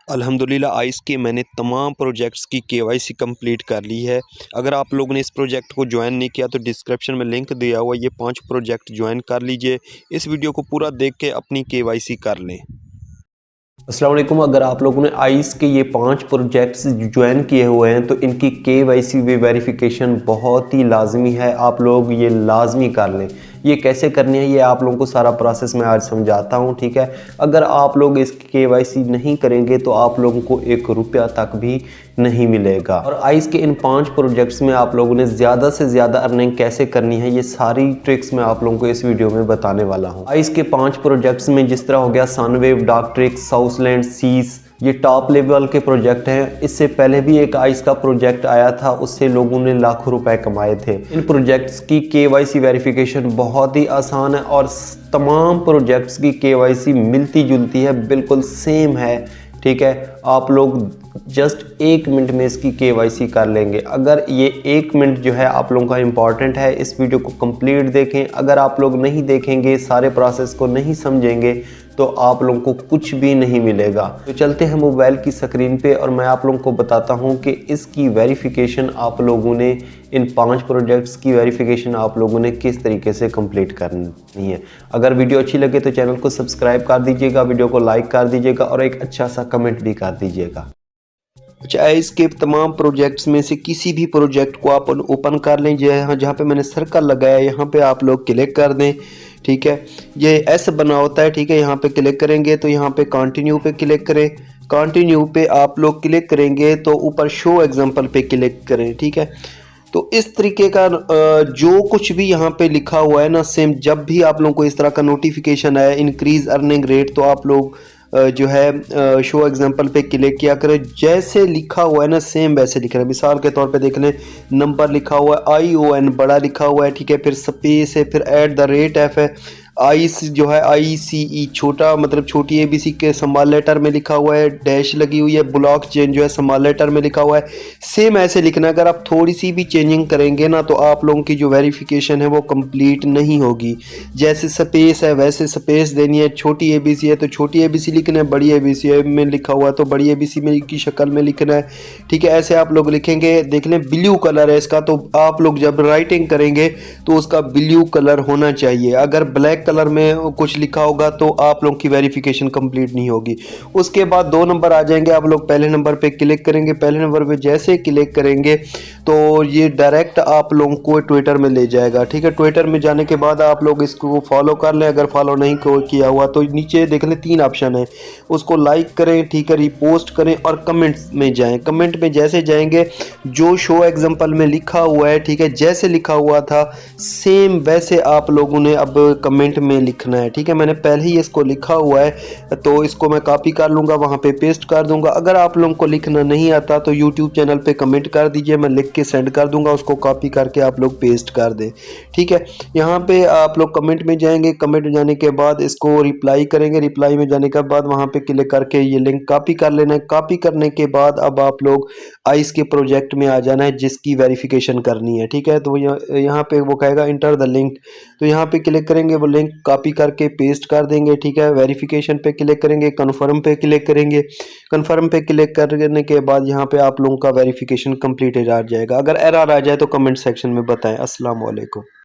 अल्हम्दुलिल्लाह आइस के मैंने तमाम प्रोजेक्ट्स की केवाईसी कंप्लीट कर ली है। अगर आप लोगों ने इस प्रोजेक्ट को ज्वाइन नहीं किया तो डिस्क्रिप्शन में लिंक दिया हुआ है, ये 5 प्रोजेक्ट ज्वाइन कर लीजिए। इस वीडियो को पूरा देख के अपनी केवाईसी कर लें। अस्सलाम वालेकुम। अगर आप लोगों ने आइस के ये 5 प्रोजेक्ट्स ज्वाइन किए हुए हैं तो इनकी केवाईसी वेरिफिकेशन बहुत ही लाजमी है, आप लोग ये लाजमी कर लें। ये कैसे करनी है ये आप लोगों को सारा प्रोसेस मैं आज समझाता हूँ, ठीक है। अगर आप लोग इसकी केवाईसी नहीं करेंगे तो आप लोगों को 1 रुपया तक भी नहीं मिलेगा। और आइस के इन 5 प्रोजेक्ट्स में आप लोगों ने ज़्यादा से ज़्यादा अर्निंग कैसे करनी है ये सारी ट्रिक्स मैं आप लोगों को इस वीडियो में बताने वाला हूँ। आइस के 5 प्रोजेक्ट्स में जिस तरह हो गया Sunwave, dark tricks, Southland, seize, ये टॉप लेवल के प्रोजेक्ट हैं। इससे पहले भी एक आइस का प्रोजेक्ट आया था, उससे लोगों ने लाखों रुपए कमाए थे। इन प्रोजेक्ट्स की केवाईसी वेरिफिकेशन बहुत ही आसान है और तमाम प्रोजेक्ट्स की केवाईसी मिलती जुलती है, बिल्कुल सेम है, ठीक है। आप लोग जस्ट 1 मिनट में इसकी केवाईसी कर लेंगे। अगर ये 1 मिनट जो है आप लोगों का इम्पॉर्टेंट है, इस वीडियो को कंप्लीट देखें। अगर आप लोग नहीं देखेंगे, सारे प्रोसेस को नहीं समझेंगे तो आप लोगों को कुछ भी नहीं मिलेगा। तो चलते हैं मोबाइल की स्क्रीन पे और मैं आप लोगों को बताता हूं कि इसकी वेरिफिकेशन आप लोगों ने, इन 5 प्रोजेक्ट्स की वेरिफिकेशन आप लोगों ने किस तरीके से कंप्लीट करनी है। अगर वीडियो अच्छी लगे तो चैनल को सब्सक्राइब कर दीजिएगा, वीडियो को लाइक कर दीजिएगा और एक अच्छा सा कमेंट भी कर दीजिएगा। अच्छा, इसके तमाम प्रोजेक्ट्स में से किसी भी प्रोजेक्ट को आप ओपन कर लें। जहाँ पे मैंने सर्कल लगाया यहाँ पे आप लोग क्लिक कर दें, ठीक है। ये एस बना होता है, ठीक है। यहाँ पे क्लिक करेंगे तो यहाँ पे कंटिन्यू पे क्लिक करें। कंटिन्यू पे आप लोग क्लिक करेंगे तो ऊपर शो एग्जांपल पे क्लिक करें, ठीक है। तो इस तरीके का जो कुछ भी यहाँ पे लिखा हुआ है ना, सेम जब भी आप लोगों को इस तरह का नोटिफिकेशन आया इंक्रीज अर्निंग रेट, तो आप लोग जो है शो एग्जांपल पे क्लिक किया करें। जैसे लिखा हुआ है ना सेम वैसे लिख रहे हैं। मिसाल के तौर पे देख लें, नंबर लिखा हुआ है ION बड़ा लिखा हुआ है, ठीक है। फिर स्पेस है, फिर @F है। आइस जो है ICE छोटा मतलब छोटी ABC के स्मॉल लेटर में लिखा हुआ है, डैश लगी हुई है। ब्लॉक चेन जो है स्मॉल लेटर में लिखा हुआ है। सेम ऐसे लिखना है। अगर आप थोड़ी सी भी चेंजिंग करेंगे ना तो आप लोगों की जो वेरिफिकेशन है वो कंप्लीट नहीं होगी। जैसे स्पेस है वैसे स्पेस देनी है। छोटी ABC है तो छोटी ABC लिखना है, बड़ी ABC में लिखा हुआ है तो बड़ी ABC में की शक्ल में लिखना है, ठीक है। ऐसे आप लोग लिखेंगे। देख लें ब्लू कलर है इसका, तो आप लोग जब राइटिंग करेंगे तो उसका ब्लू कलर होना चाहिए। अगर ब्लैक कलर में कुछ लिखा होगा तो आप लोगों की वेरिफिकेशन कंप्लीट नहीं होगी। उसके बाद 2 नंबर आ जाएंगे। आप लोग पहले नंबर पे क्लिक करेंगे। पहले नंबर पे जैसे क्लिक करेंगे तो ये डायरेक्ट आप लोगों को ट्विटर में ले जाएगा, ठीक है। ट्विटर में जाने के बाद आप लोग इसको फॉलो कर लें। अगर फॉलो नहीं किया हुआ तो नीचे देख लें 3 ऑप्शन है, उसको लाइक करें, ठीक है, रिपोस्ट करें और कमेंट्स में जाएं। कमेंट में जैसे जाएंगे जो शो एग्जांपल में लिखा हुआ है, ठीक है, जैसे लिखा हुआ था सेम वैसे आप लोगों ने अब कमेंट में लिखना है, ठीक है। मैंने पहले ही इसको लिखा हुआ है तो इसको मैं कॉपी कर लूँगा, वहाँ पे पेस्ट कर दूंगा। अगर आप लोगों को लिखना नहीं आता तो यूट्यूब चैनल पे कमेंट कर दीजिए, मैं लिख के सेंड कर दूंगा। उसको कॉपी करके आप लोग पेस्ट कर दें, ठीक है। यहाँ पे आप लोग कमेंट में जाएंगे। कमेंट में जाने के बाद इसको रिप्लाई करेंगे। रिप्लाई में जाने के बाद वहाँ पे क्लिक करके ये लिंक कॉपी कर लेना है। कॉपी करने के बाद अब आप लोग आइस के प्रोजेक्ट में आ जाना है जिसकी वेरिफिकेशन करनी है, ठीक है। तो यहाँ पे वो कहेगा इंटर द लिंक, तो यहाँ पे क्लिक करेंगे, वो लिंक कॉपी करके पेस्ट कर देंगे, ठीक है। वेरिफिकेशन पे क्लिक करेंगे, कन्फर्म पे क्लिक करेंगे। कन्फर्म पे क्लिक करने के बाद यहाँ पे आप लोगों का वेरिफिकेशन कंप्लीट हो जाएगा। अगर एरर आ जाए तो कमेंट सेक्शन में बताएं। अस्सलाम वालेकुम।